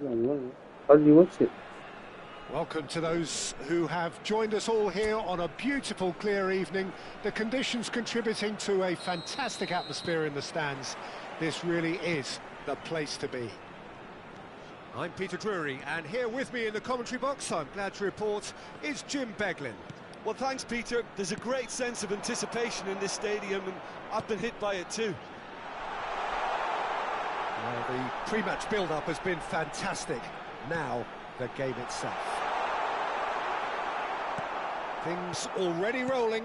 How do you watch it? Welcome to those who have joined us all here on a beautiful, clear evening. The conditions contributing to a fantastic atmosphere in the stands. This really is the place to be. I'm Peter Drury, and here with me in the commentary box, I'm glad to report, is Jim Beglin. Well, thanks, Peter. There's a great sense of anticipation in this stadium, and I've been hit by it too. Well, the pre-match build-up has been fantastic. Now, the game itself. Things already rolling.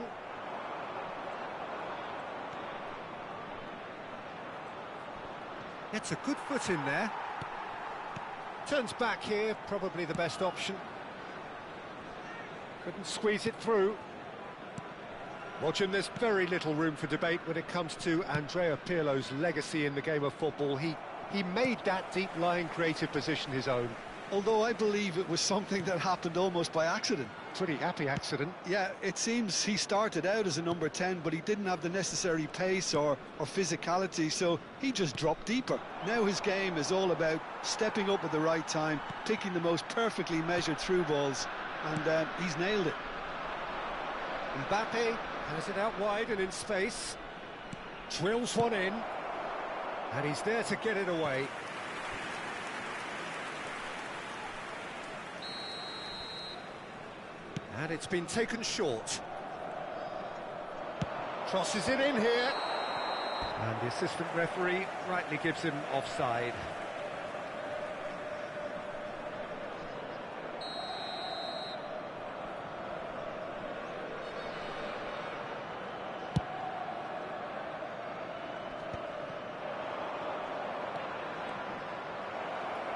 Gets a good foot in there. Turns back here, probably the best option. Couldn't squeeze it through. Watching, there's very little room for debate when it comes to Andrea Pirlo's legacy in the game of football. He made that deep-lying creative position his own. Although I believe it was something that happened almost by accident. Pretty happy accident. Yeah, it seems he started out as a number 10, but he didn't have the necessary pace or physicality, so he just dropped deeper. Now his game is all about stepping up at the right time, picking the most perfectly measured through balls, and he's nailed it. Mbappe has it out wide and in space. Drills one in, and he's there to get it away. And it's been taken short. Crosses it in here. And the assistant referee rightly gives him offside.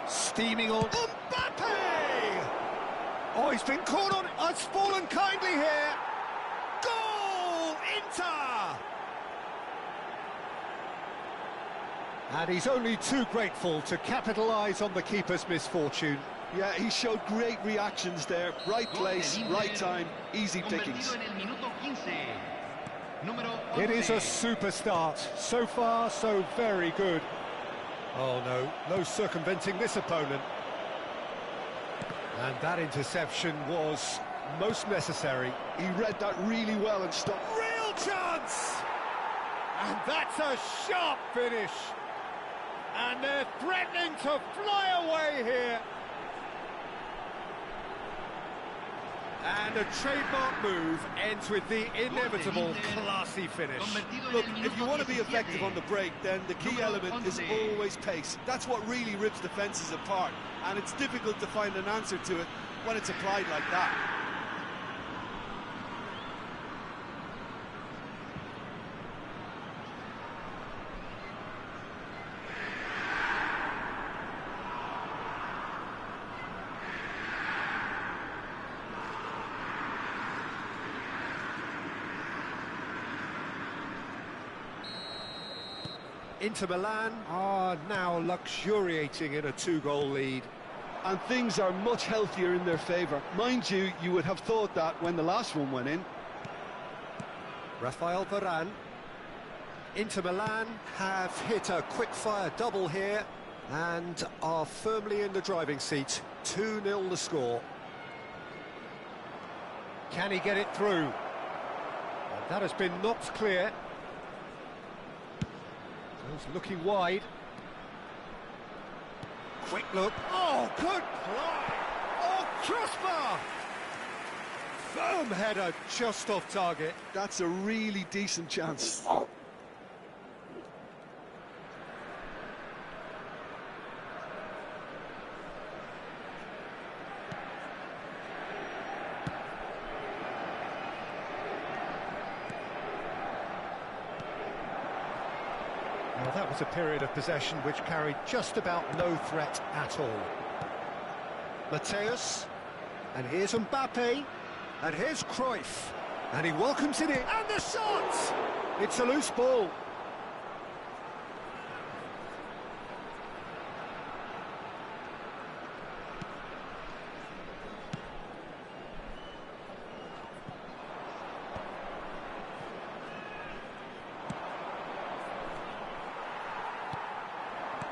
Steaming on. Mbappe! Oh, he's been caught on. It's fallen kindly here. Goal! Inter! And he's only too grateful to capitalise on the keeper's misfortune. Yeah, he showed great reactions there. Right place, right time, easy pickings. It is a super start. So far, so very good. Oh no circumventing this opponent. And that interception was most necessary. He read that really well and stopped. Real chance! And that's a sharp finish. And they're threatening to fly away here. And a trademark move ends with the inevitable classy finish. Look, if you want to be effective on the break, then the key element is always pace. That's what really rips defences apart, and it's difficult to find an answer to it when it's applied like that. Inter Milan are now luxuriating in a 2-goal lead. And things are much healthier in their favour. Mind you, you would have thought that when the last one went in. Rafael Varane. Inter Milan have hit a quick-fire double here and are firmly in the driving seat. 2-0 the score. Can he get it through? And that has been knocked clear. He's looking wide. Quick look. Oh, good play! Oh, crossbar! Firm header just off target. That's a really decent chance. Well, that was a period of possession which carried just about no threat at all. Mateus, and here's Mbappe, and here's Cruyff, and he welcomes it in, and the shot! It's a loose ball.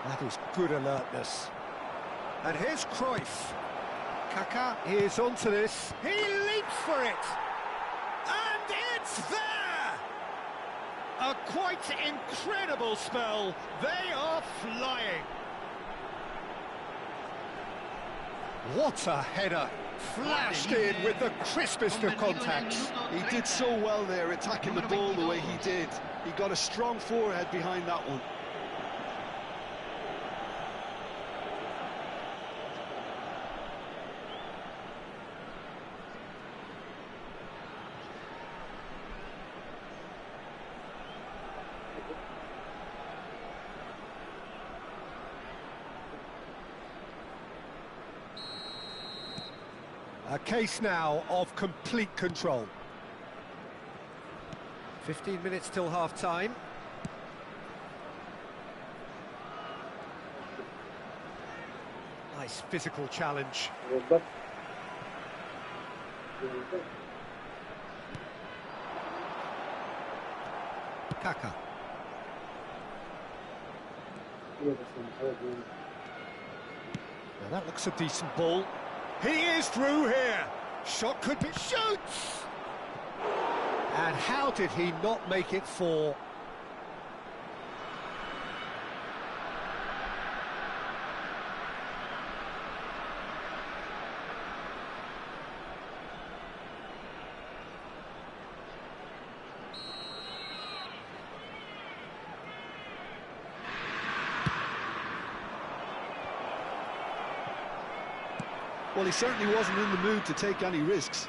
That is good alertness. And here's Cruyff. Kaká is onto this. He leaps for it. And it's there! A quite incredible spell. They are flying. What a header. Flashed in with the crispest of contacts. He did so well there, attacking the ball the way he did. He got a strong forehead behind that one. A case now of complete control. 15 minutes till half-time. Nice physical challenge. Kaká. Now that looks a decent ball. He is through here. Shot could be... Shoots! And how did he not make it four? Well, he certainly wasn't in the mood to take any risks.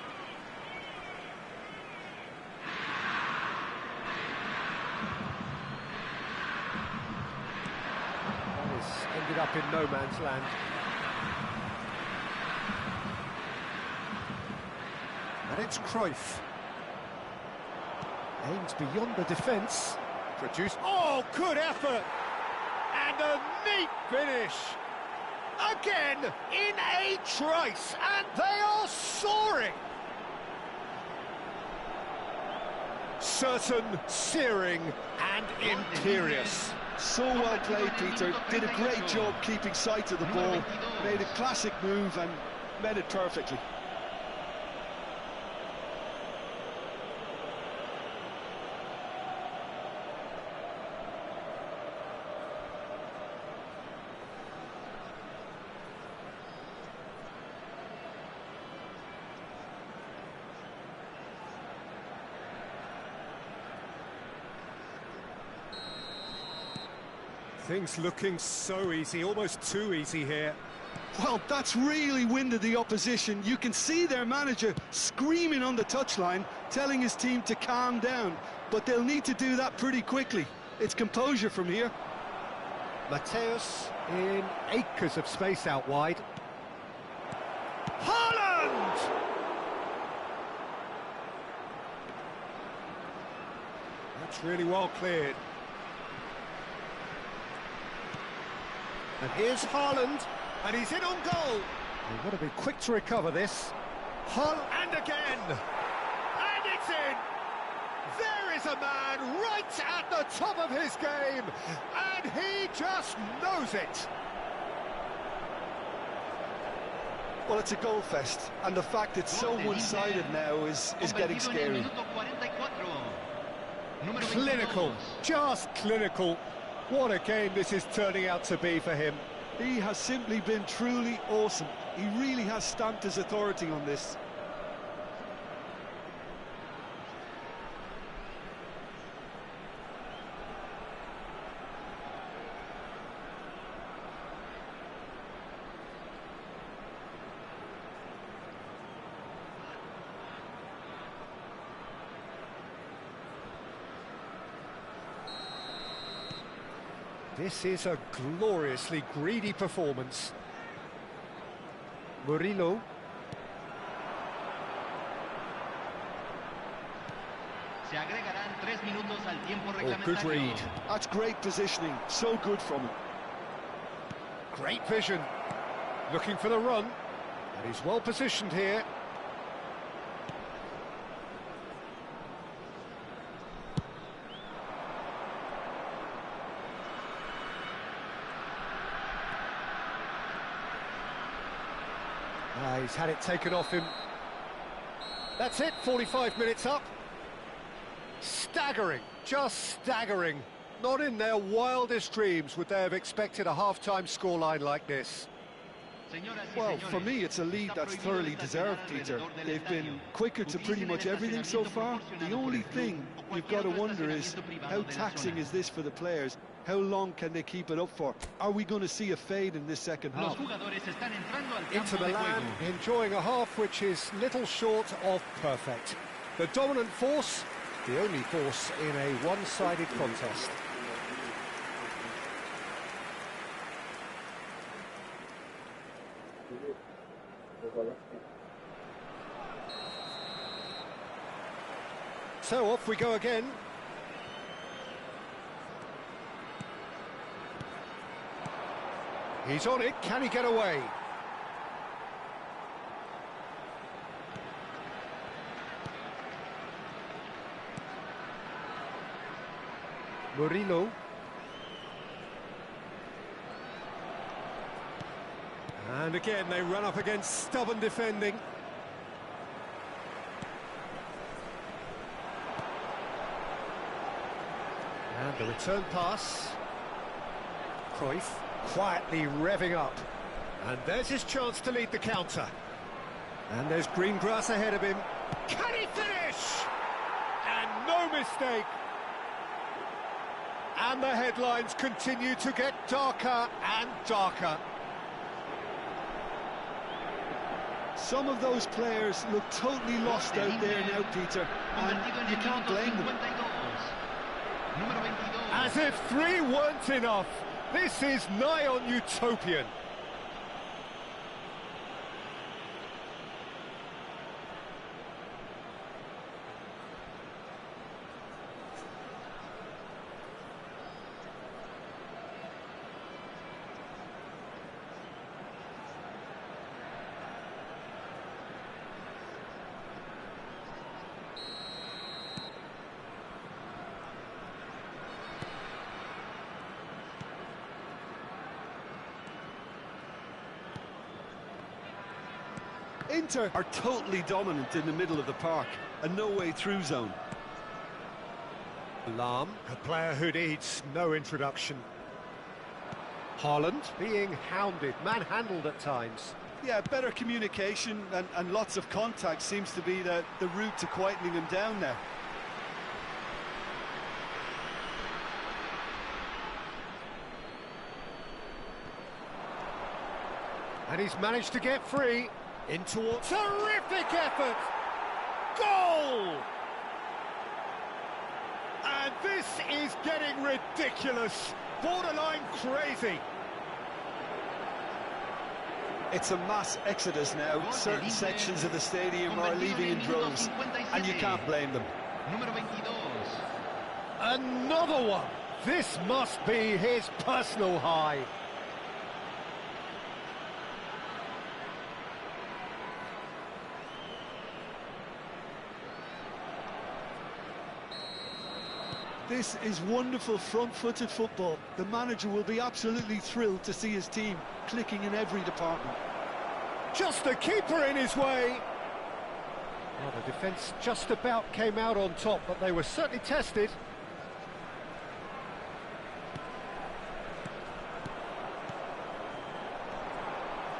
This ended up in no man's land. And it's Cruyff. Aims beyond the defence. Produced... Oh, good effort! And a neat finish! Again, in a trice, and they are soaring! Certain, searing, and imperious. So well played, Peter. Did a great job keeping sight of the ball. Made a classic move and met it perfectly. Things looking so easy, almost too easy here. Well, that's really winded the opposition. You can see their manager screaming on the touchline, telling his team to calm down. But they'll need to do that pretty quickly. It's composure from here. Mateus in acres of space out wide. Haaland! That's really well cleared. And here's Haaland, and he's in on goal. They've got to be quick to recover this. Haaland, and again! And it's in! There is a man right at the top of his game, and he just knows it. Well, it's a goal fest, and the fact it's so one-sided now is getting scary. Clinical, just clinical. What a game this is turning out to be for him. He has simply been truly awesome. He really has stamped his authority on this. This is a gloriously greedy performance. Murillo. Oh, good read. That's great positioning. So good from him. Great vision. Looking for the run. And he's well positioned here. He's had it taken off him. That's it, 45 minutes up. Staggering, just staggering. Not in their wildest dreams would they have expected a half-time scoreline like this. Well, for me, it's a lead that's thoroughly deserved, Peter. They've been quicker to pretty much everything so far. The only thing you've got to wonder is, how taxing is this for the players? How long can they keep it up for? Are we going to see a fade in this second half? Inter Milan enjoying a half which is little short of perfect. The dominant force, the only force in a one-sided contest. So off we go again. He's on it, can he get away? Murillo. And again they run up against stubborn defending. And the return pass. Cruyff quietly revving up. And there's his chance to lead the counter. And there's green grass ahead of him. Can he finish? And no mistake. And the headlines continue to get darker and darker. Some of those players look totally lost out there now, Peter, and you can't blame them. As if 3 weren't enough. This is nigh on utopian. Inter are totally dominant in the middle of the park, a no-way through zone. Lahm, a player who needs no introduction. Haaland being hounded, manhandled at times. Yeah, better communication and lots of contact seems to be the route to quietening him down now. And he's managed to get free. In towards... Terrific effort! Goal! And this is getting ridiculous. Borderline crazy. It's a mass exodus now. Certain sections of the stadium are leaving in droves, and you can't blame them. Another one. This must be his personal high. This is wonderful front-footed football. The manager will be absolutely thrilled to see his team clicking in every department. Just the keeper in his way. Well, the defence just about came out on top, but they were certainly tested.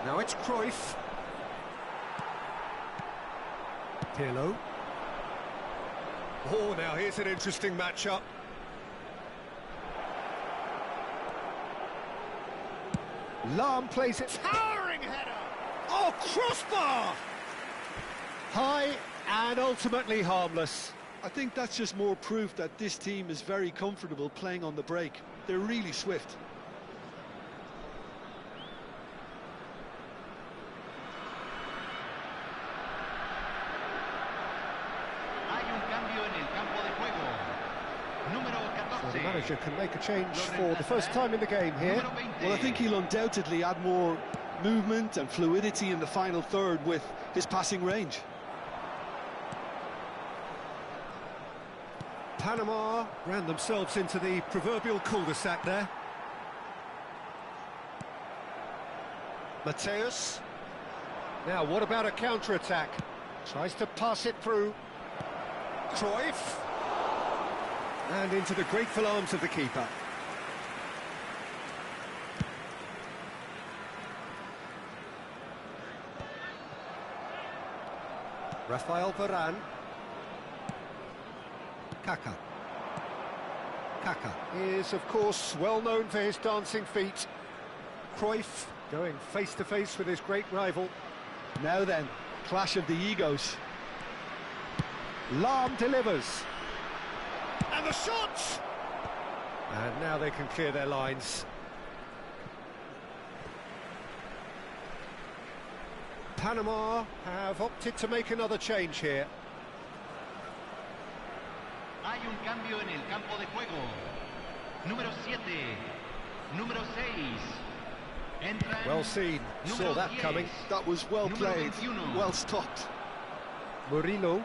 Now it's Cruyff. Pirlo. Oh, now here's an interesting matchup. Lahm plays it. Towering header! Oh, crossbar! High and ultimately harmless. I think that's just more proof that this team is very comfortable playing on the break. They're really swift. So the manager can make a change for the first time in the game here. Well, I think he'll undoubtedly add more movement and fluidity in the final third with his passing range. Panama ran themselves into the proverbial cul-de-sac there. Mateus. Now, what about a counter-attack? Tries to pass it through. Cruyff. And into the grateful arms of the keeper. Rafael Varane. Kaká. Kaká is, of course, well known for his dancing feet. Cruyff going face-to-face with his great rival. Now then, clash of the egos. Lahm delivers. And the shot! And now they can clear their lines. Panama have opted to make another change here. Hay un cambio en el campo de juego. Número 7, número 6. Entran. Well seen, saw that coming. That was well Número played, 21. well stopped. Murillo.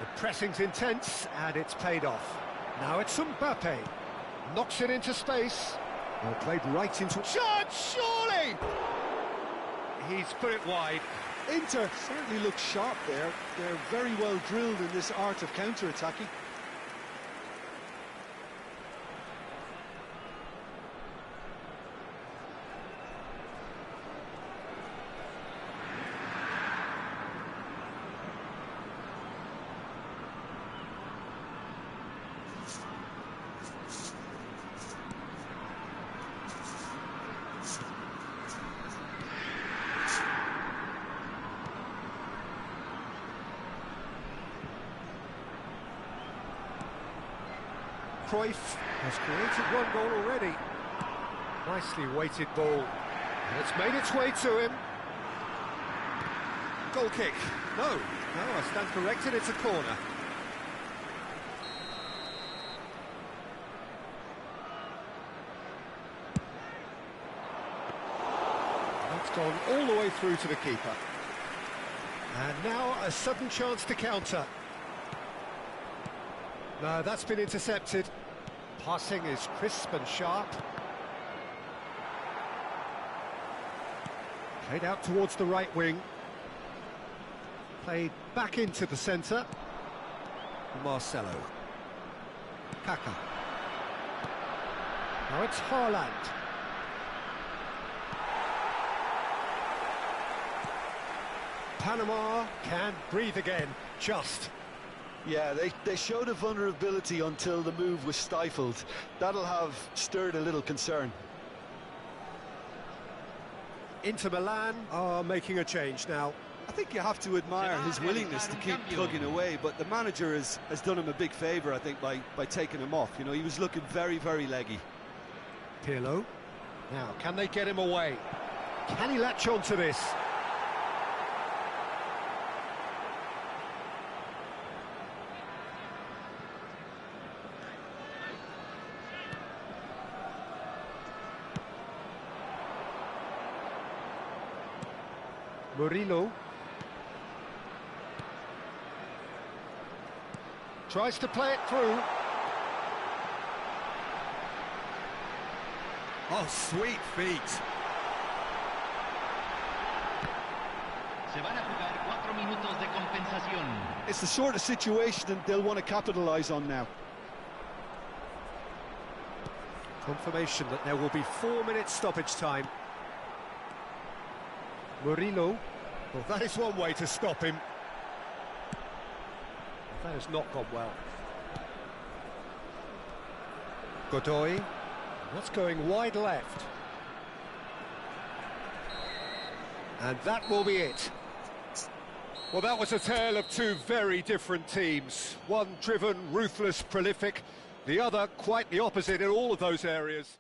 The pressing's intense, and it's paid off. Now it's Mbappe. Knocks it into space. Well, played right into... Shot, surely! He's put it wide. Inter certainly look sharp there. They're very well drilled in this art of counter-attacking. Cruyff has created one goal already. Nicely weighted ball. And it's made its way to him. Goal kick. No, I stand corrected, it's a corner. That's gone all the way through to the keeper. And now a sudden chance to counter. No, that's been intercepted. Passing is crisp and sharp. Played out towards the right wing. Played back into the centre. Marcelo. Kaká. Now it's Haaland. Panama can breathe again, just. Yeah, they showed a vulnerability until the move was stifled. That'll have stirred a little concern. Inter Milan are making a change now. I think you have to admire his willingness to keep plugging away, but the manager has done him a big favour, I think, by taking him off. You know, he was looking very, very leggy. Pirlo. Now, can they get him away? Can he latch on to this? Murillo. Tries to play it through. Oh, sweet feet. Se van a jugar 4 minutos de compensación. It's the sort of situation that they'll want to capitalise on now. Confirmation that there will be 4 minutes stoppage time. Murillo. Well, that is one way to stop him. That has not gone well. Godoy. That's going wide left. And that will be it. Well, that was a tale of two very different teams. One driven, ruthless, prolific. The other quite the opposite in all of those areas.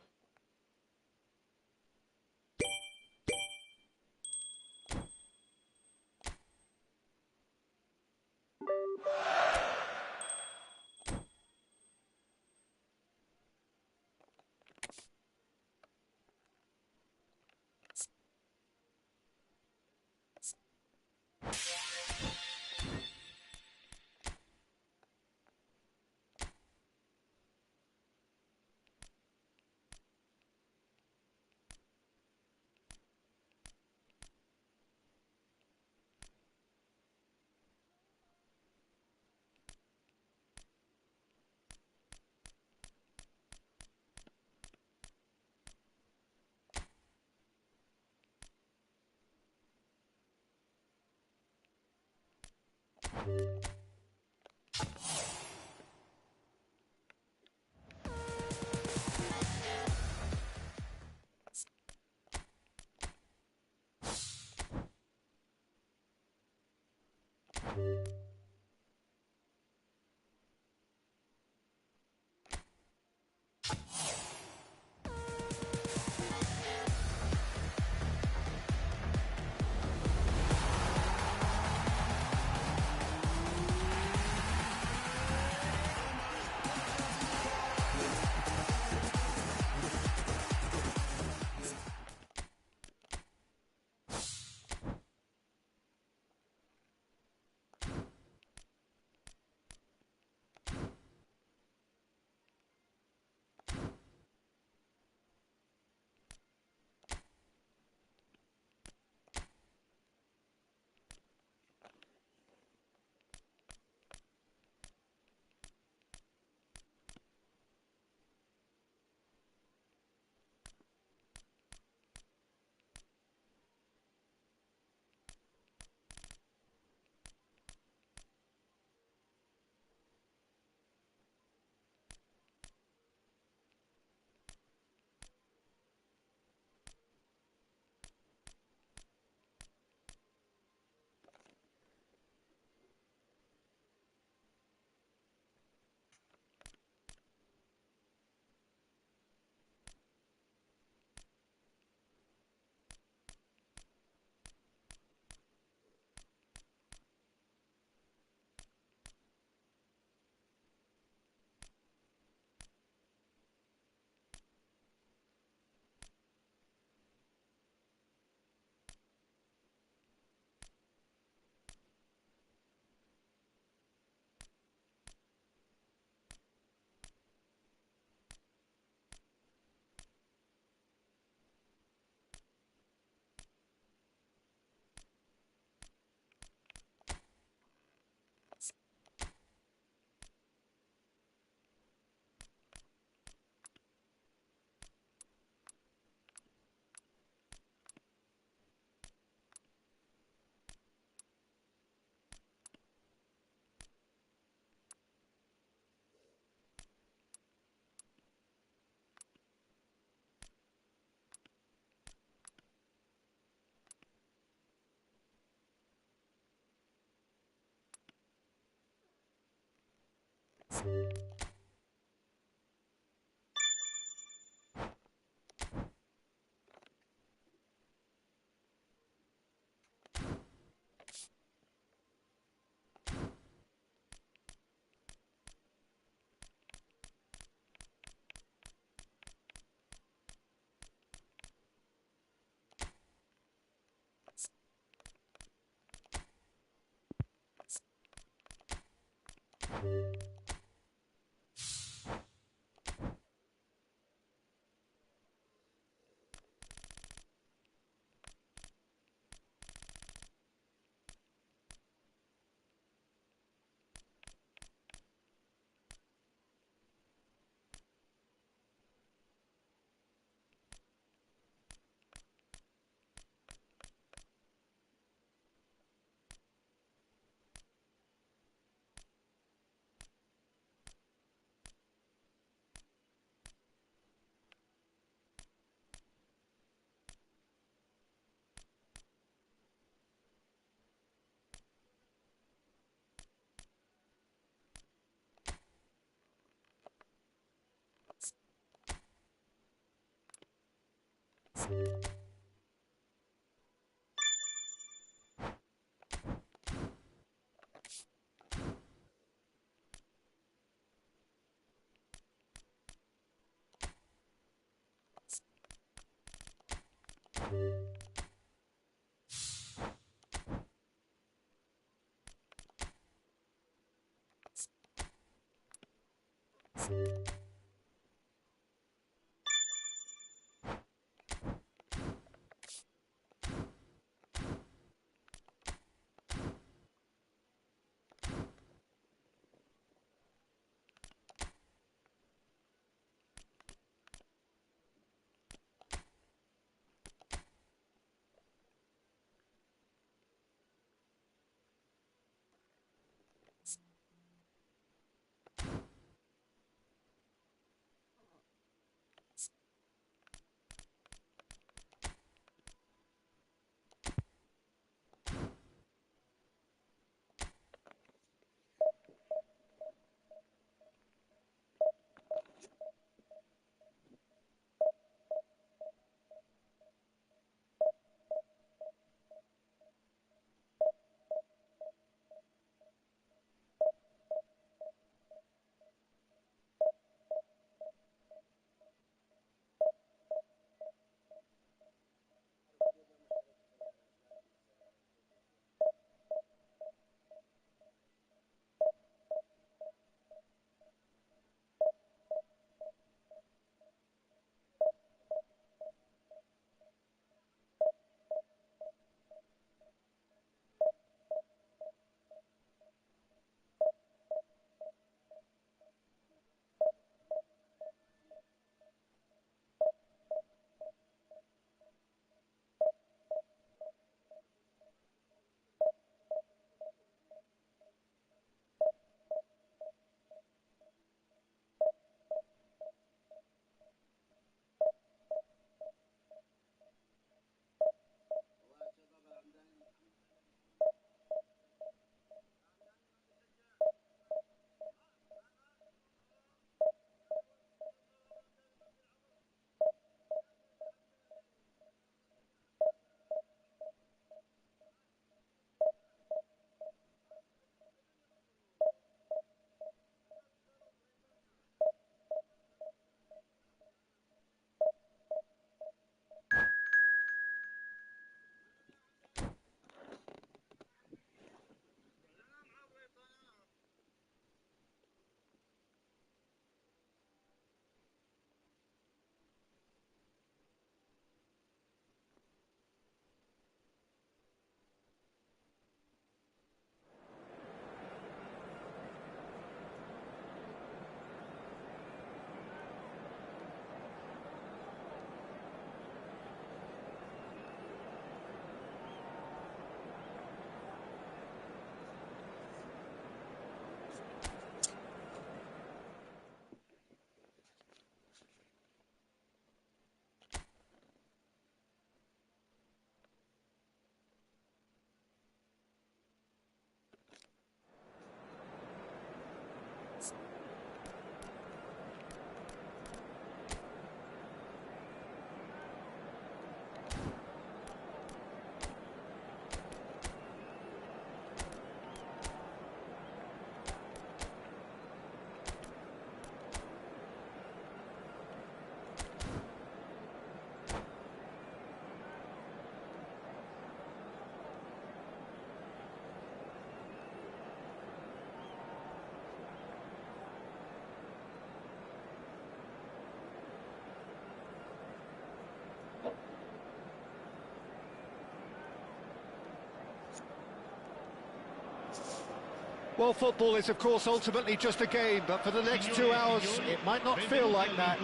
Well, football is, of course, ultimately just a game, but for the next 2 hours, it might not feel like that.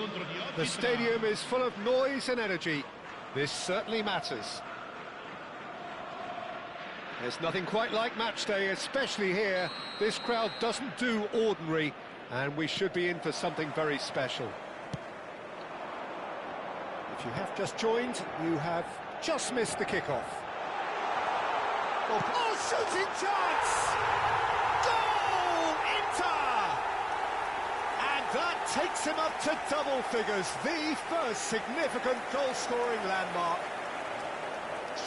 The stadium is full of noise and energy. This certainly matters. There's nothing quite like match day, especially here. This crowd doesn't do ordinary, and we should be in for something very special. If you have just joined, you have just missed the kickoff. Oh, shooting chance! Goal! Inter! And that takes him up to double figures, the first significant goal-scoring landmark.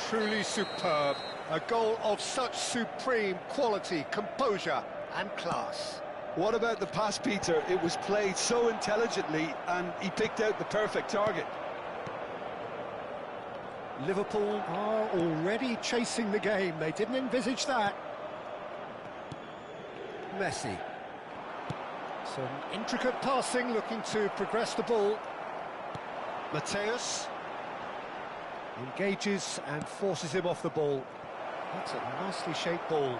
Truly superb. A goal of such supreme quality, composure and class. What about the pass, Peter? It was played so intelligently and he picked out the perfect target. Liverpool are already chasing the game. They didn't envisage that. Messi. Some intricate passing, looking to progress the ball. Mateus engages and forces him off the ball. That's a nicely shaped ball.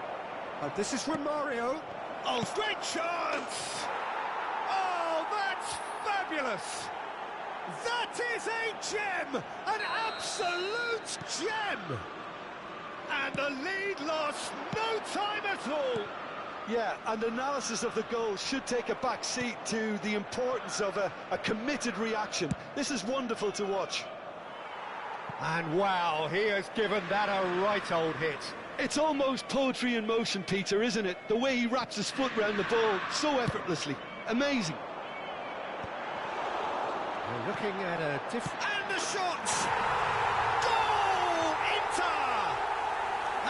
And this is from Mario. Oh, great chance! Oh, that's fabulous! That is a gem! An absolute gem! And the lead lost no time at all! Yeah, and analysis of the goal should take a back seat to the importance of a committed reaction. This is wonderful to watch. And wow, he has given that a right old hit. It's almost poetry in motion, Peter, isn't it? The way he wraps his foot round the ball so effortlessly. Amazing. We're looking at a different... And the shot! Goal! Inter!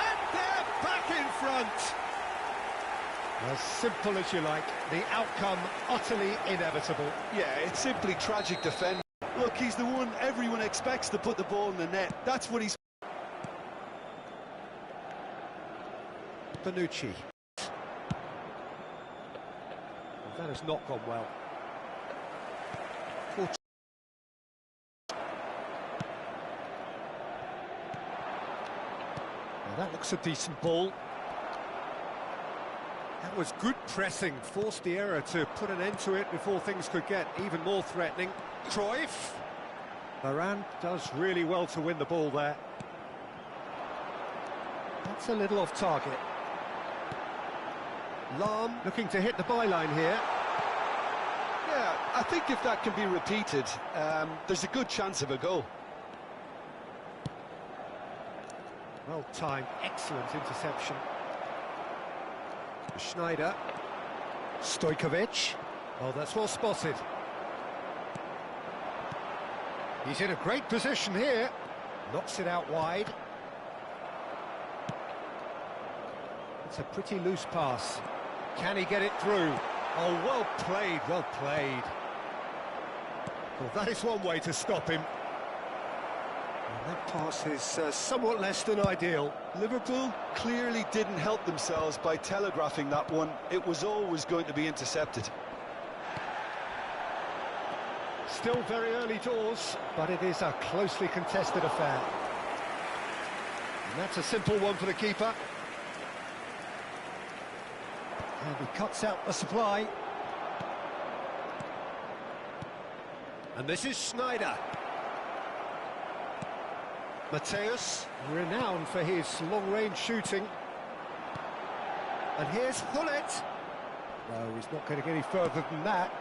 And they're back in front. As simple as you like, the outcome utterly inevitable. Yeah, it's simply tragic defending. Look, he's the one everyone expects to put the ball in the net. That's what he's... Bonucci. Well, that has not gone well. Now that looks a decent ball. That was good pressing, forced the error to put an end to it before things could get even more threatening. Cruyff. Varane does really well to win the ball there. That's a little off target. Lahm looking to hit the byline here. Yeah, I think if that can be repeated, there's a good chance of a goal. Well timed, excellent interception. Schneider. Stojkovic. Oh, that's well spotted. He's in a great position here. Knocks it out wide. It's a pretty loose pass. Can he get it through? Oh, well played, well played. Well, that is one way to stop him. And that pass is somewhat less than ideal. Liverpool clearly didn't help themselves by telegraphing that one. It was always going to be intercepted. Still very early doors, but it is a closely contested affair. And that's a simple one for the keeper. And he cuts out the supply. And this is Schneider. Mateus, renowned for his long-range shooting. And here's Hullet. No, he's not going to get any further than that.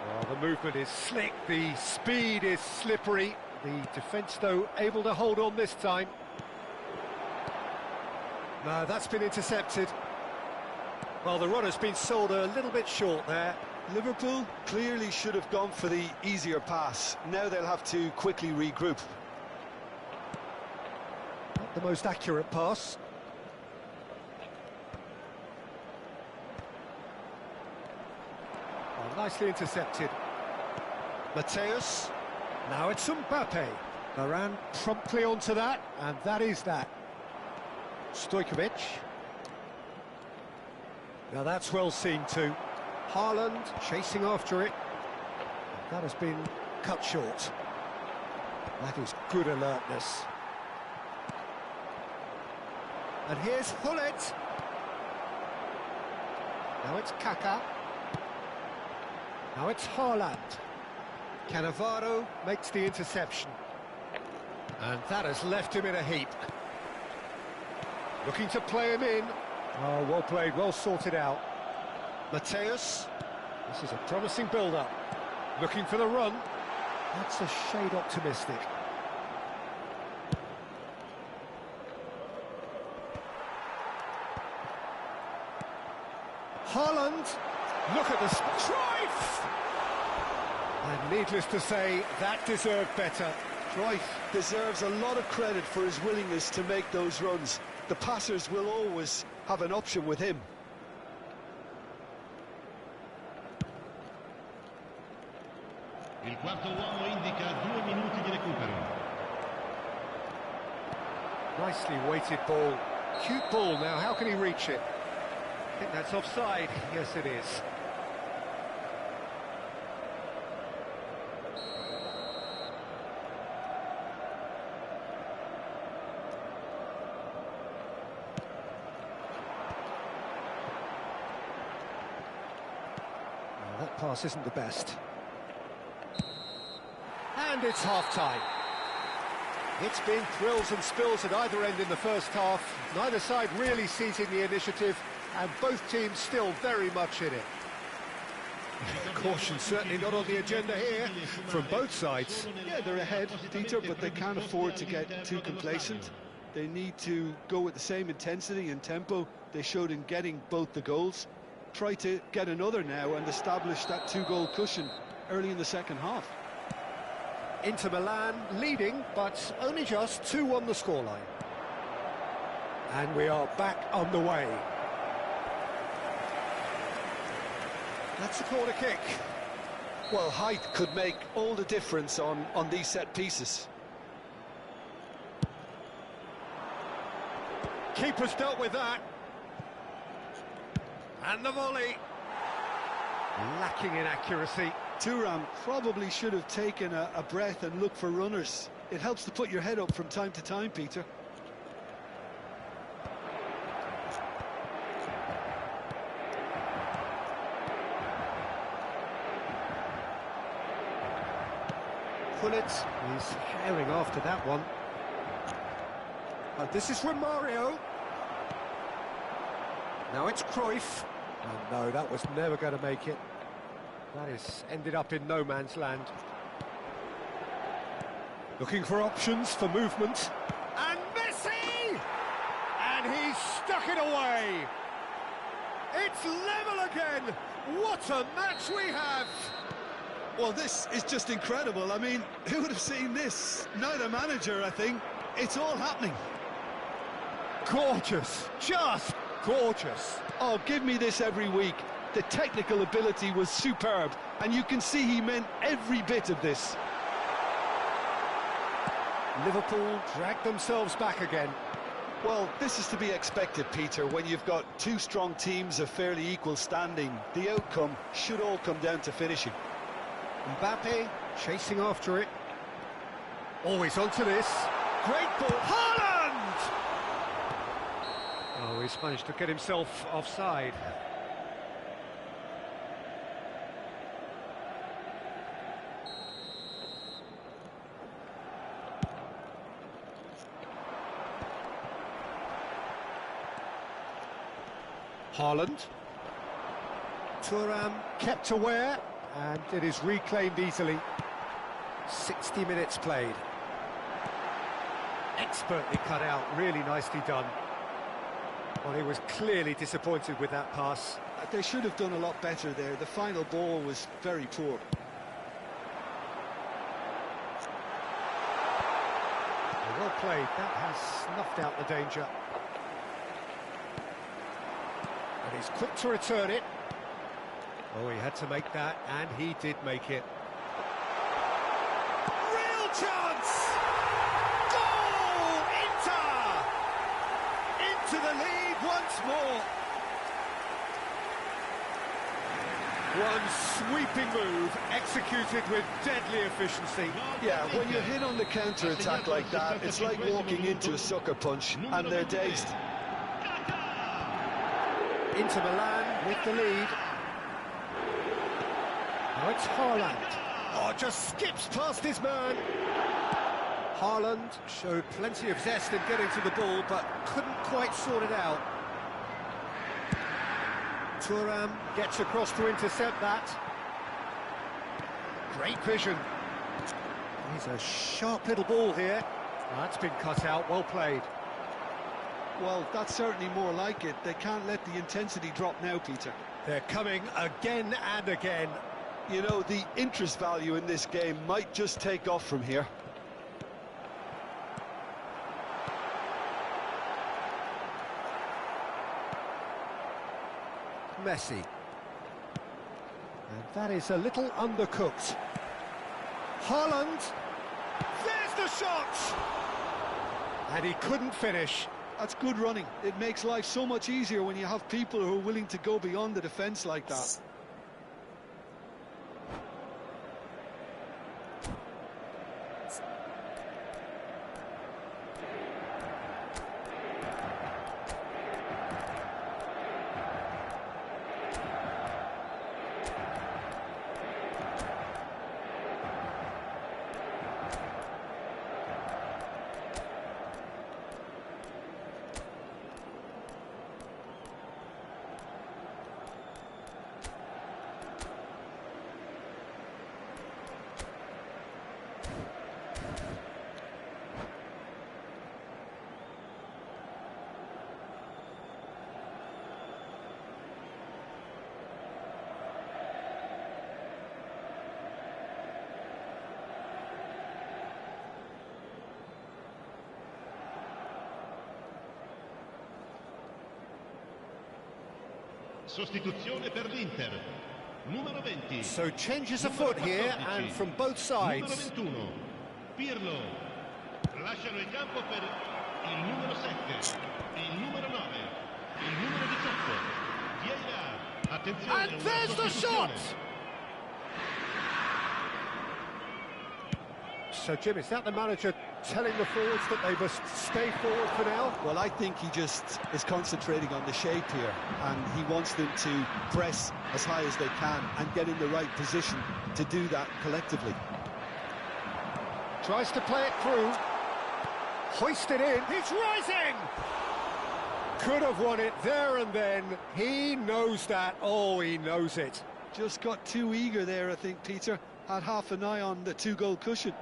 Well, the movement is slick, the speed is slippery. The defence, though, able to hold on this time. No, that's been intercepted. Well, the runner's been sold a little bit short there. Liverpool clearly should have gone for the easier pass. Now they'll have to quickly regroup. Not the most accurate pass. Oh, nicely intercepted. Mateus. Now it's Mbappe. Varane promptly onto that, and that is that. Stojkovic. Now that's well seen too. Haaland chasing after it. That has been cut short. That is good alertness. And here's Hullet. Now it's Kaká. Now it's Haaland. Cannavaro makes the interception. And that has left him in a heap. Looking to play him in. Oh, well played, well sorted out. Mateus. This is a promising build-up. Looking for the run. That's a shade optimistic. Haaland. Look at the strike! And needless to say, that deserved better. Cruyff deserves a lot of credit for his willingness to make those runs. The passers will always have an option with him. Il quarto uomo indica 2 minuti di recupero. Nicely weighted ball. Cute ball now, how can he reach it? I think that's offside. Yes, it is. Well, that pass isn't the best. And it's half-time. It's been thrills and spills at either end in the first half. Neither side really seizing the initiative, and both teams still very much in it. Caution certainly not on the agenda here from both sides. Yeah, they're ahead, Peter, but they can't afford to get too complacent. They need to go with the same intensity and tempo they showed in getting both the goals. Try to get another now and establish that two-goal cushion early in the second half. Inter Milan leading, but only just 2 on the scoreline. And we are back on the way. That's a corner kick. Well, height could make all the difference on these set pieces. Keeper's dealt with that. And the volley. Lacking in accuracy. Thuram probably should have taken a breath and looked for runners. It helps to put your head up from time to time, Peter. Pullet is herring after that one. And this is Romario. Now it's Cruyff. Oh no, that was never going to make it. That is ended up in no man's land. Looking for options for movement. And Messi! And he's stuck it away. It's level again. What a match we have. Well, this is just incredible. I mean, who would have seen this? Neither manager, I think. It's all happening. Gorgeous. Just gorgeous. Oh, give me this every week. The technical ability was superb, and you can see he meant every bit of this. Liverpool dragged themselves back again. Well, this is to be expected, Peter, when you've got two strong teams of fairly equal standing. The outcome should all come down to finishing. Mbappe chasing after it. Always onto this. Great ball. Haaland! Oh, he's managed to get himself offside. Haaland. Thuram kept aware, and it is reclaimed easily. 60 minutes played. Expertly cut out, really nicely done. Well, he was clearly disappointed with that pass. They should have done a lot better there. The final ball was very poor. Well played, that has snuffed out the danger. And he's quick to return it. Oh, he had to make that, and he did make it. Real chance! Goal! Inter! Into the lead once more. One sweeping move, executed with deadly efficiency. Yeah, when you hit on the counter-attack like that, it's like walking into a sucker punch, and they're dazed. Inter Milan with the lead. Now it's Haaland. Oh, just skips past his man. Haaland showed plenty of zest in getting to the ball, but couldn't quite sort it out. Thuram gets across to intercept that. Great vision. He's a sharp little ball here. That's been cut out, well played. Well, that's certainly more like it. They can't let the intensity drop now, Peter. They're coming again and again. You know, the interest value in this game might just take off from here. Messi. And that is a little undercooked. Haaland. There's the shot! And he couldn't finish. That's good running. It makes life so much easier when you have people who are willing to go beyond the defence like that. Sostituzione per l'Inter. Numero 20. So changes afoot here, and from both sides. Numero 21. Pirlo. Lasciano il campo per il numero 7, il numero 9, il numero 18. Vieira. Attenzione. And there's the shot! So, Jim, is that the manager telling the forwards that they must stay forward for now? Well, I think he just is concentrating on the shape here, and he wants them to press as high as they can and get in the right position to do that collectively. Tries to play it through. Hoisted in. He's rising! Could have won it there and then. He knows that. Oh, he knows it. Just got too eager there, I think, Peter. Had half an eye on the two-goal cushion.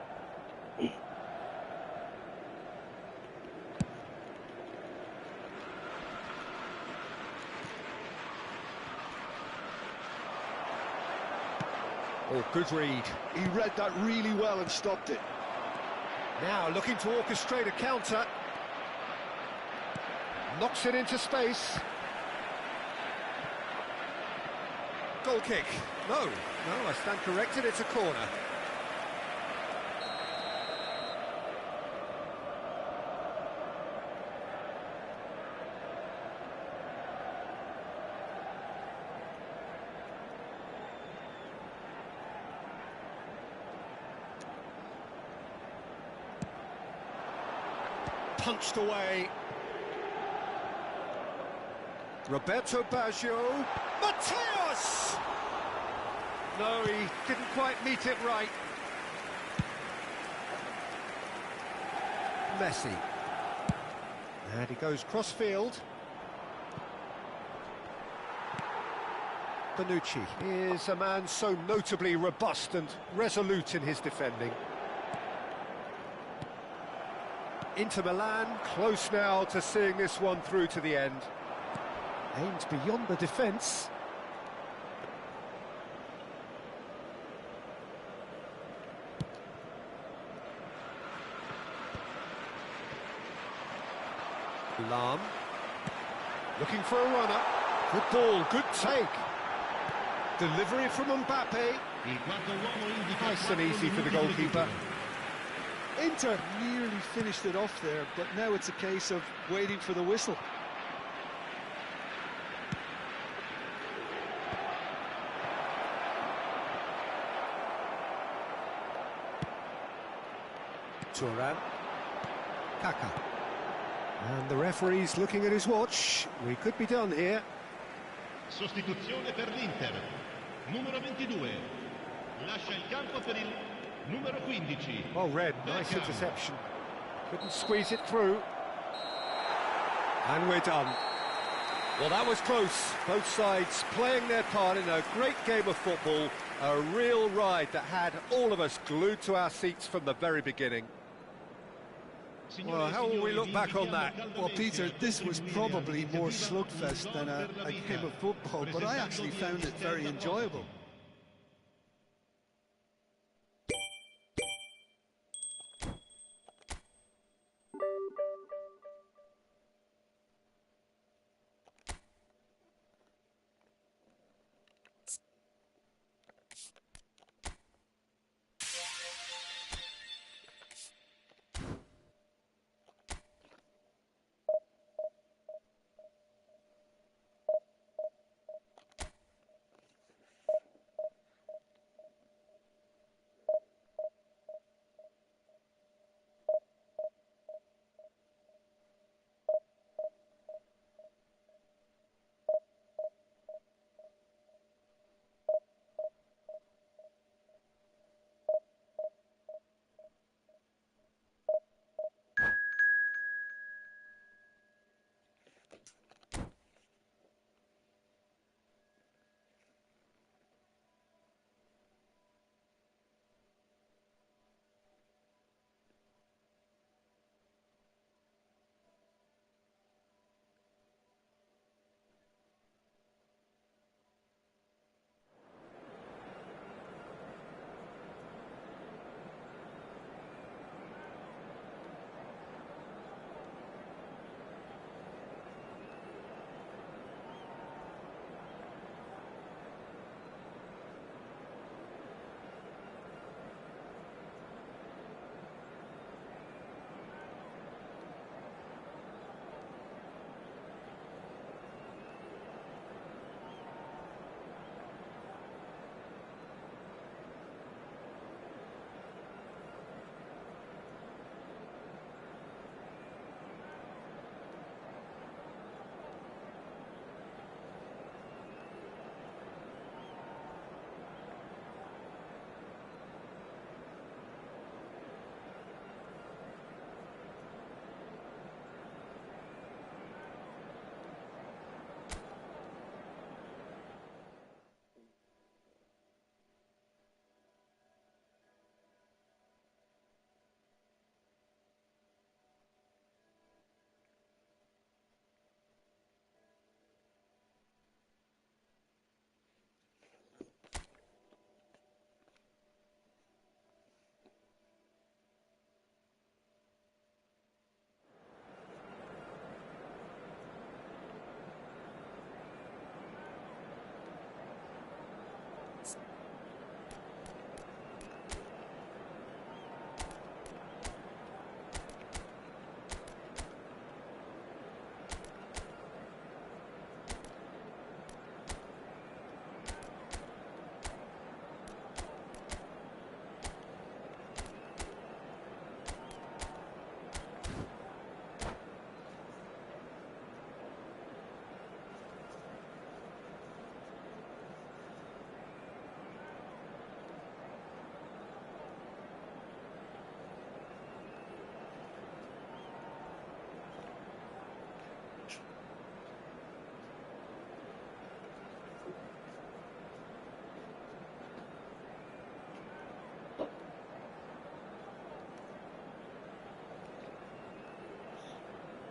Oh, good read. He read that really well and stopped it. Now looking to orchestrate a counter. Knocks it into space. Goal kick. No, I stand corrected, it's a corner. Punched away. Roberto Baggio. Mateus! No, he didn't quite meet it right. Messi. And he goes cross-field. Bonucci is a man so notably robust and resolute in his defending. Inter Milan, close now to seeing this one through to the end. Aims beyond the defence. Lam. Looking for a runner. Good ball, good take. Delivery from Mbappe. Nice and easy for the goalkeeper. Inter nearly finished it off there, but now it's a case of waiting for the whistle. Thuram. Kaka. And the referee's looking at his watch. We could be done here. Sostituzione per l'Inter. Numero 22. Lascia il campo per il numero 15. Well read, nice interception. Couldn't squeeze it through. And we're done. Well, that was close. Both sides playing their part in a great game of football. A real ride that had all of us glued to our seats from the very beginning. Well, how will we look back on that? Well, Peter, this was probably more slugfest than a game of football, but I actually found it very enjoyable.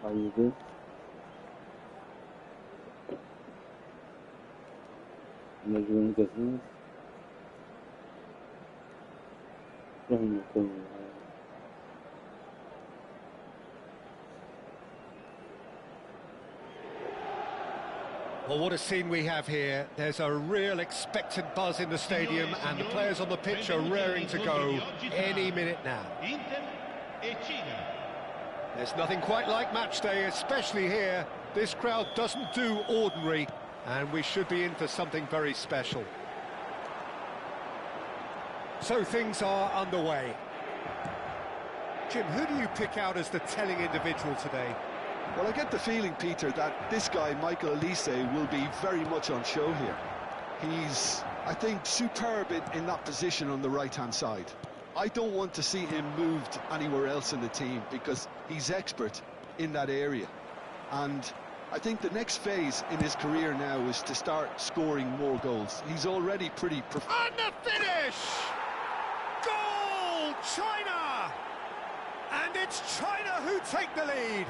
Haydi. Mecbur gazınız. Rahmetullah. Well, what a scene we have here. There's a real expectant buzz in the stadium and the players on the pitch are raring to go any minute now. There's nothing quite like match day, especially here. This crowd doesn't do ordinary, and we should be in for something very special. So things are underway. Jim, who do you pick out as the telling individual today? Well, I get the feeling, Peter, that this guy, Michael Elise, will be very much on show here. He's, I think, superb in that position on the right-hand side. I don't want to see him moved anywhere else in the team because he's expert in that area. And I think the next phase in his career now is to start scoring more goals. He's already pretty... And the finish! Goal! China! And it's China who take the lead.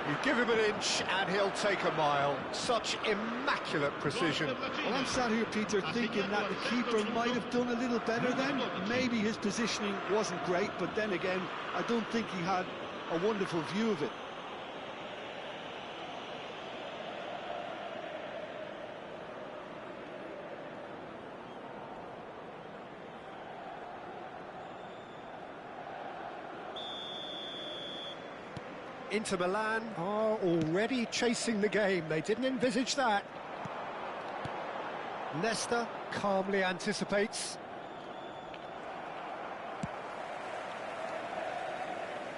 You give him an inch and he'll take a mile. Such immaculate precision. Well, I'm sat here, Peter, thinking that the keeper might have done a little better then. Maybe his positioning wasn't great, but then again, I don't think he had a wonderful view of it. Inter Milan are already chasing the game. They didn't envisage that. Nesta calmly anticipates.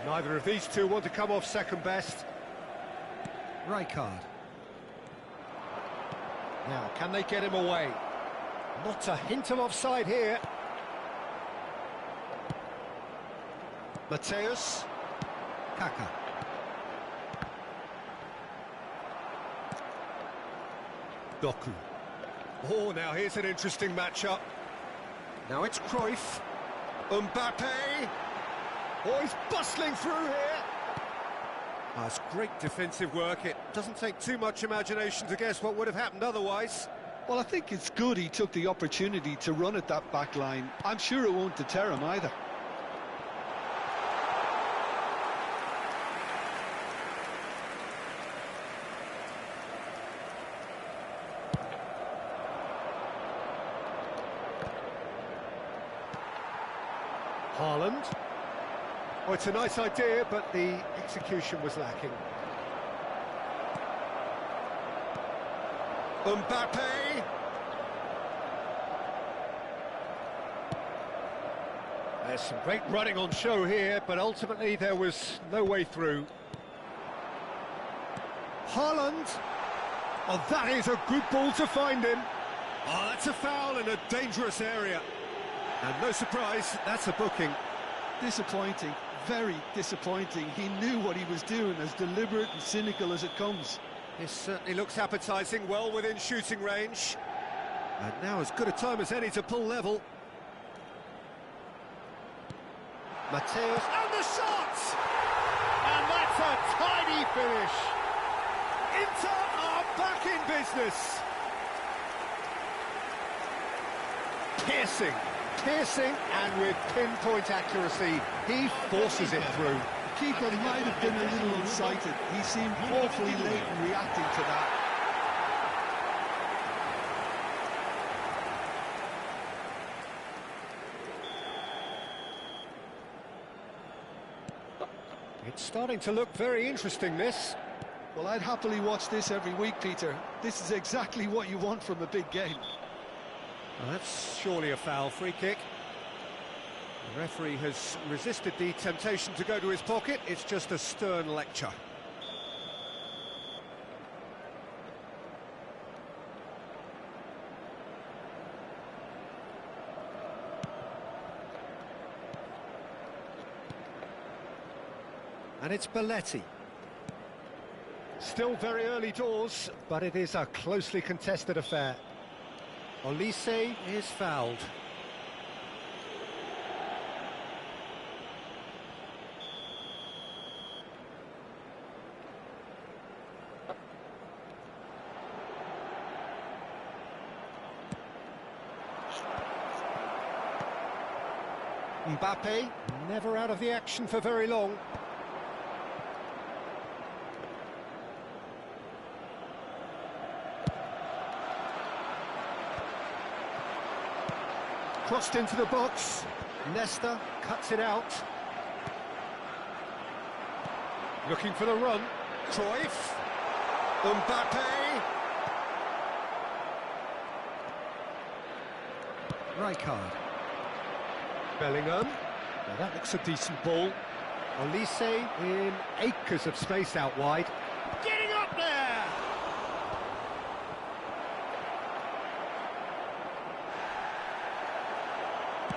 Neither of these two want to come off second best. Rijkaard. Now, can they get him away? Not a hint of offside here. Mateus. Kaka. Doku. Oh, now here's an interesting matchup. Now it's Cruyff. Mbappe. Oh, he's bustling through here. Oh, it's great defensive work. It doesn't take too much imagination to guess what would have happened otherwise. Well, I think it's good he took the opportunity to run at that back line. I'm sure it won't deter him either. Haaland. Oh, it's a nice idea, but the execution was lacking. Mbappe. There's some great running on show here, but ultimately there was no way through. Haaland. Oh, that is a good ball to find him. Oh, that's a foul in a dangerous area. And no surprise, that's a booking. Disappointing, very disappointing. He knew what he was doing, as deliberate and cynical as it comes. This certainly looks appetising, well within shooting range. And now as good a time as any to pull level. Mateus, and the shot! And that's a tidy finish. Inter are back in business. Piercing, and with pinpoint accuracy, he forces it through. The keeper might have been a little unsighted. He seemed awfully late in reacting to that. It's starting to look very interesting, this. Well, I'd happily watch this every week, Peter. This is exactly what you want from a big game. Well, that's surely a foul. Free kick. The referee has resisted the temptation to go to his pocket. It's just a stern lecture. And it's Belletti. Still very early doors, but it is a closely contested affair. Olise is fouled. Mbappe, never out of the action for very long. Crossed into the box. Nesta cuts it out. Looking for the run. Cruyff. Mbappe. Rijkaard. Bellingham. Now that looks a decent ball. Olise in acres of space out wide. Getting up there!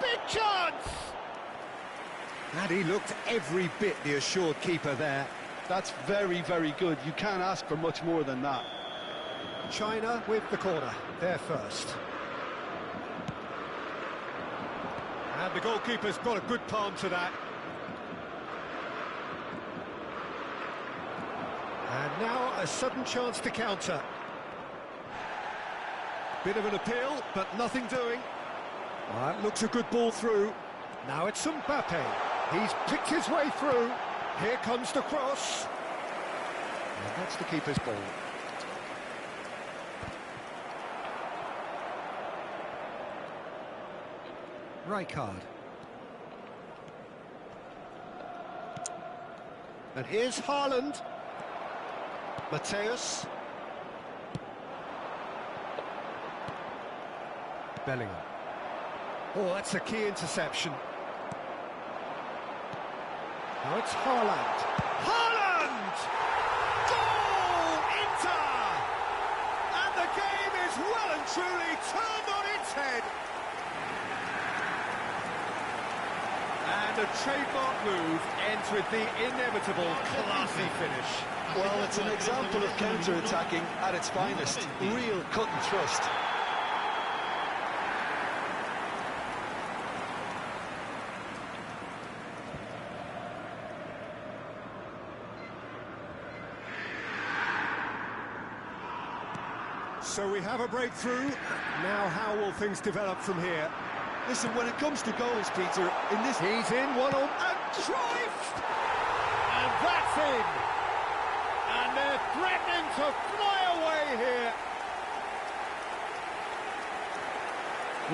Big chance! And he looked every bit the assured keeper there. That's very, very good. You can't ask for much more than that. China with the corner, they're first. And the goalkeeper's got a good palm to that. And now a sudden chance to counter. Bit of an appeal, but nothing doing. That looks a good ball through. Now it's Mbappe. He's picked his way through. Here comes the cross. And that's the keeper's ball. Rijkaard. And here's Haaland. Mateus. Bellingham. Oh, that's a key interception. Now it's Haaland. Haaland! Goal! Inter! And the game is well and truly turned on its head. And a trademark move ends with the inevitable classy finish. Well, it's an example of counter-attacking at its finest. Real cut and thrust. So we have a breakthrough. Now how will things develop from here? Listen, when it comes to goals, Peter, in this... He's in, 1-0, and Cruyff! And that's in! And they're threatening to fly away here.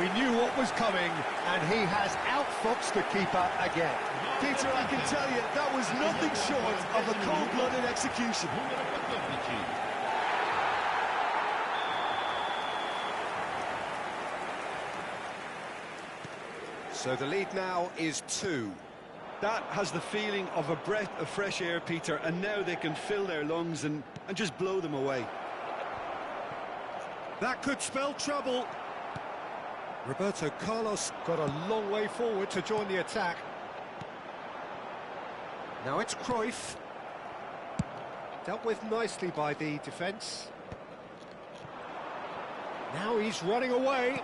We knew what was coming, and he has outfoxed the keeper again. Peter, I can tell you, that was nothing short of a cold-blooded execution. So the lead now is 2. That has the feeling of a breath of fresh air, Peter, and now they can fill their lungs and just blow them away. That could spell trouble. Roberto Carlos got a long way forward to join the attack. Now it's Cruyff. Dealt with nicely by the defence. Now he's running away.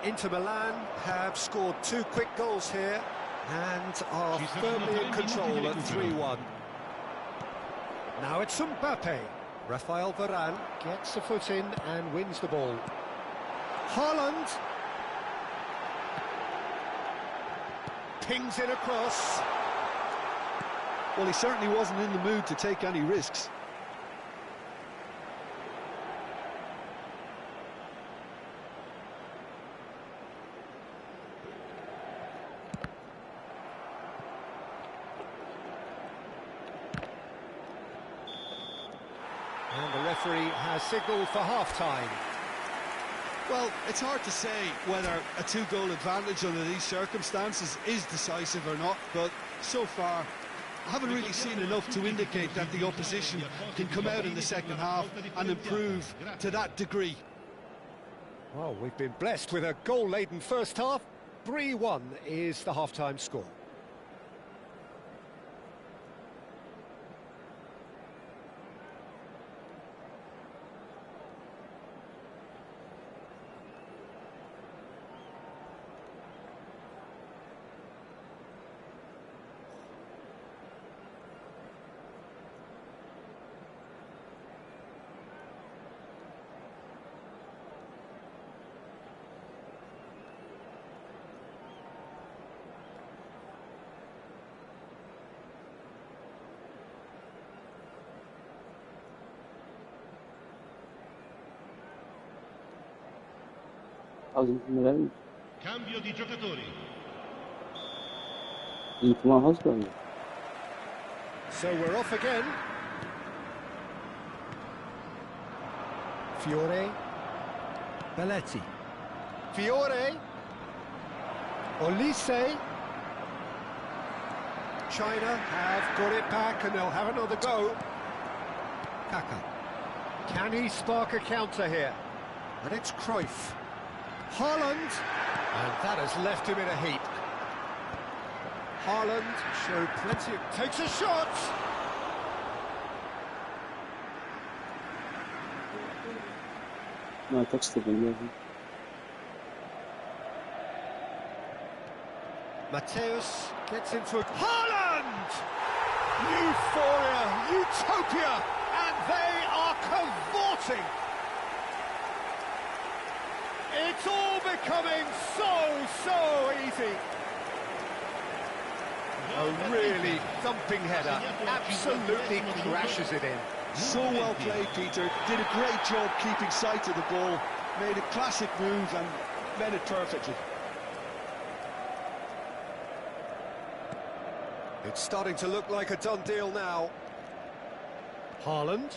Inter Milan have scored 2 quick goals here and are firmly in control at 3-1. Now it's Mbappe. Rafael Varane gets the foot in and wins the ball. Haaland pings it across. Well, he certainly wasn't in the mood to take any risks. And the referee has signalled for half-time. Well, it's hard to say whether a 2-goal advantage under these circumstances is decisive or not, but so far I haven't really seen enough to indicate that the opposition can come out in the second half and improve to that degree. Well, we've been blessed with a goal-laden first half. 3-1 is the half-time score. Cambio di giocatori. So we're off again. Fiore. Belletti. Fiore. Olise. China have got it back and they'll have another go. Kaka. Can he spark a counter here? And it's Cruyff. Haaland. And that has left him in a heap. Haaland showed plenty of... Takes a shot! No, tak stabilnie. Mateus gets into a... Haaland! Euphoria, utopia, and they are cavorting. It's all becoming so easy. A really thumping header, absolutely crashes it in. So well played, Peter. Did a great job keeping sight of the ball. Made a classic move and read it perfectly. It's starting to look like a done deal now. Haaland.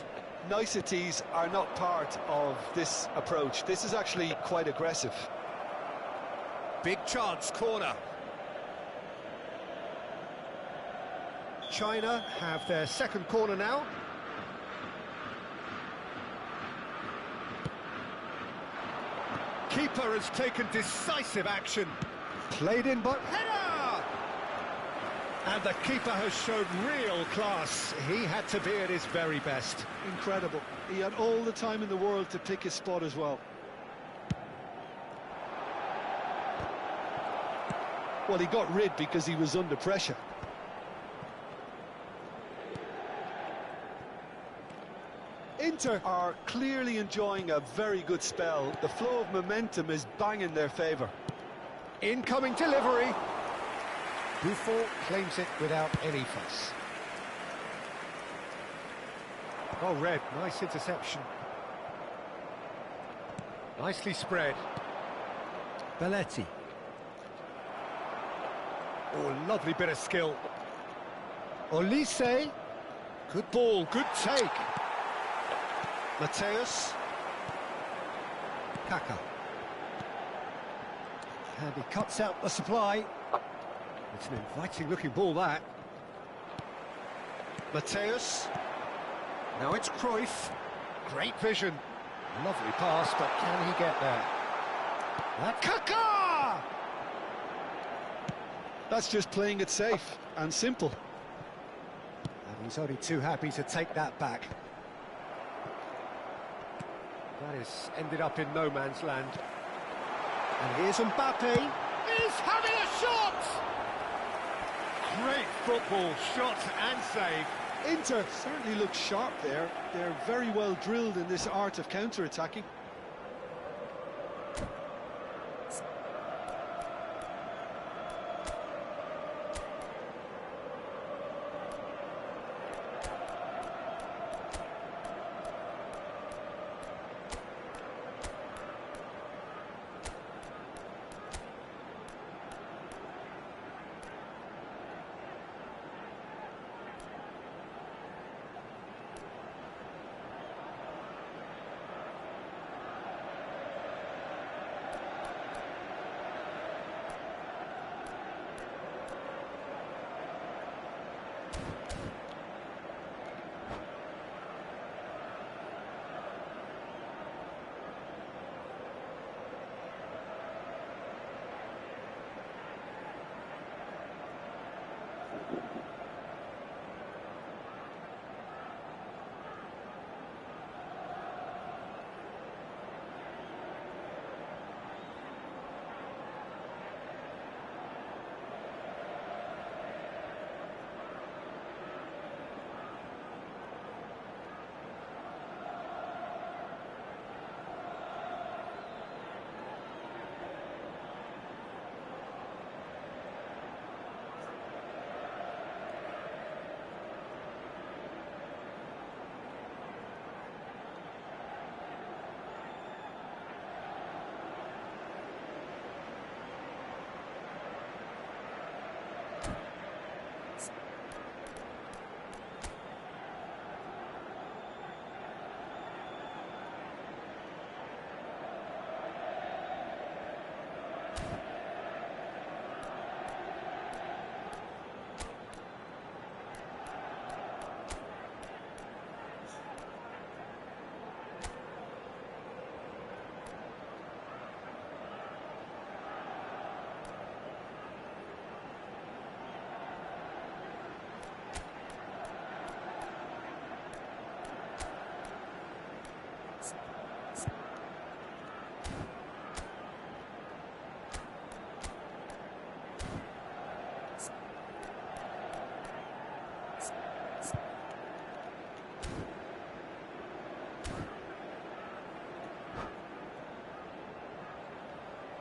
Niceties are not part of this approach. This is actually quite aggressive. Big chance, corner. China have their second corner now. Keeper has taken decisive action. Played in, but header! And the keeper has shown real class. He had to be at his very best. Incredible. He had all the time in the world to pick his spot as well. Well, he got rid because he was under pressure. Inter are clearly enjoying a very good spell. The flow of momentum is bang in their favour. Incoming delivery. Buffon claims it without any fuss. Oh, Red, nice interception. Nicely spread. Belletti. Oh, lovely bit of skill. Olise. Good ball, good take. Mateus. Kaka. And he cuts out the supply. It's an inviting-looking ball, that. Mateus. Now it's Cruyff. Great vision. Lovely pass, but can he get there? That Kaka! That's just playing it safe and simple. And he's only too happy to take that back. That is ended up in no man's land. And here's Mbappe. He's having a shot! Great football, shot and save. Inter certainly looks sharp there. They're very well drilled in this art of counter-attacking.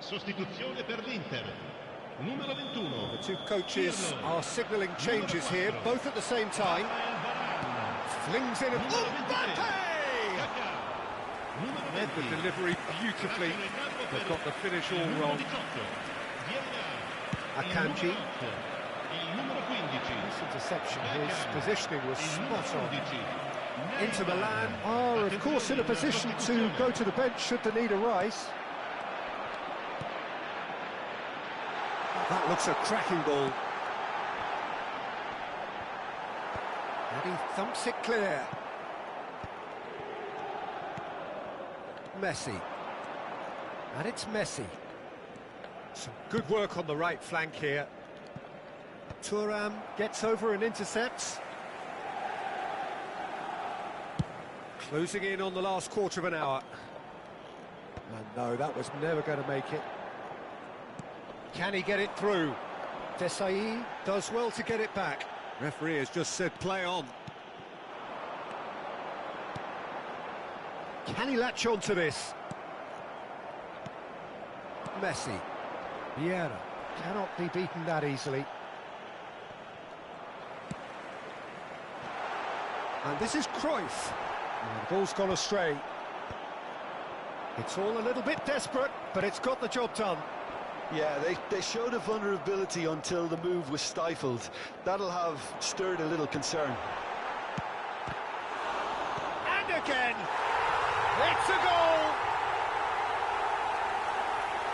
Sostituzione per l'Inter. Numero 21. The two coaches are signalling changes here, both at the same time. Flings in a... Read the delivery beautifully, but got the finish all wrong. Akanji. This interception, his positioning was spot on. Inter Milan are, of course, in a position to go to the bench should the need arise. That looks a cracking ball. And he thumps it clear. Messi. And it's Messi. Some good work on the right flank here. Thuram gets over and intercepts. Closing in on the last quarter of an hour. And no, that was never going to make it. Can he get it through? Desai does well to get it back. Referee has just said play on. Can he latch on to this? Messi. Vieira cannot be beaten that easily. And this is Cruyff. And the ball's gone astray. It's all a little bit desperate, but it's got the job done. Yeah, they showed a vulnerability until the move was stifled. That'll have stirred a little concern. And again! It's a goal!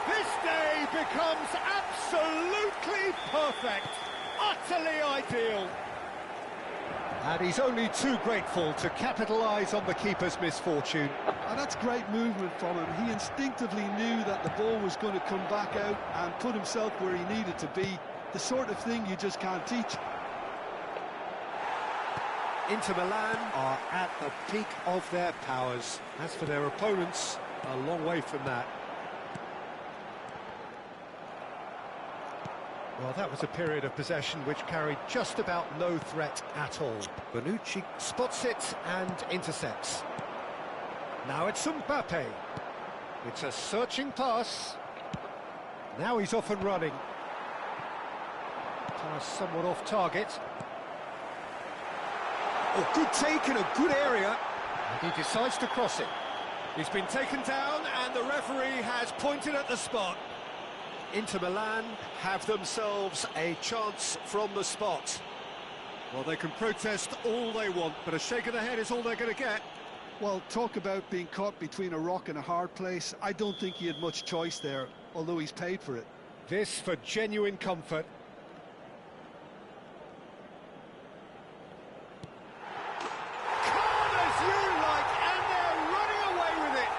This day becomes absolutely perfect, utterly ideal. And he's only too grateful to capitalise on the keeper's misfortune. And that's great movement from him. He instinctively knew that the ball was going to come back out and put himself where he needed to be. The sort of thing you just can't teach. Inter Milan are at the peak of their powers. As for their opponents, a long way from that. Well, that was a period of possession which carried just about no threat at all. Bonucci spots it and intercepts. Now it's Mbappe. It's a searching pass. Now he's off and running. Pass somewhat off target. Oh, good take in a good area. And he decides to cross it. He's been taken down and the referee has pointed at the spot. Inter Milan have themselves a chance from the spot. Well, they can protest all they want, but a shake of the head is all they're going to get. Well, talk about being caught between a rock and a hard place. I don't think he had much choice there, although he's paid for it. This for genuine comfort. Calm as you like, and they're running away with it.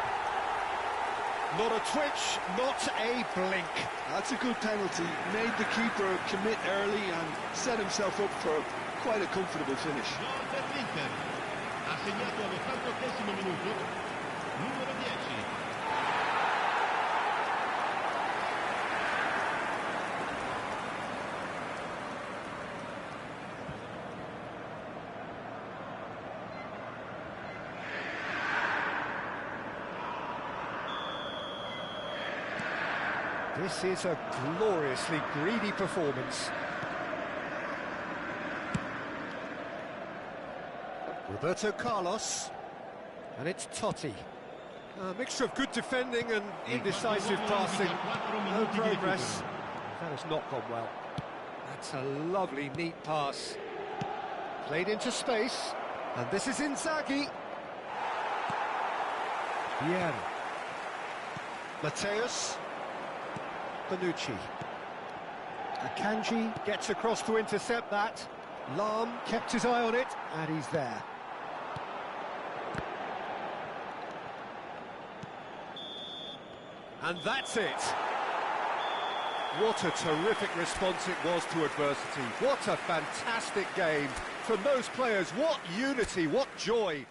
Not a twitch, not a blink. That's a good penalty. Made the keeper commit early and set himself up for quite a comfortable finish. Gol per l'Inter. Ha segnato all'88esimo minuto. Numero 10. This is a gloriously greedy performance. Roberto Carlos. And it's Totti. A mixture of good defending and indecisive passing. No progress. That has not gone well. That's a lovely, neat pass. Played into space. And this is Inzaghi. Vieira. Mateus. Bonucci. Akanji gets across to intercept that. Lahm kept his eye on it, and he's there. And that's it. What a terrific response it was to adversity. What a fantastic game from those players. What unity, what joy.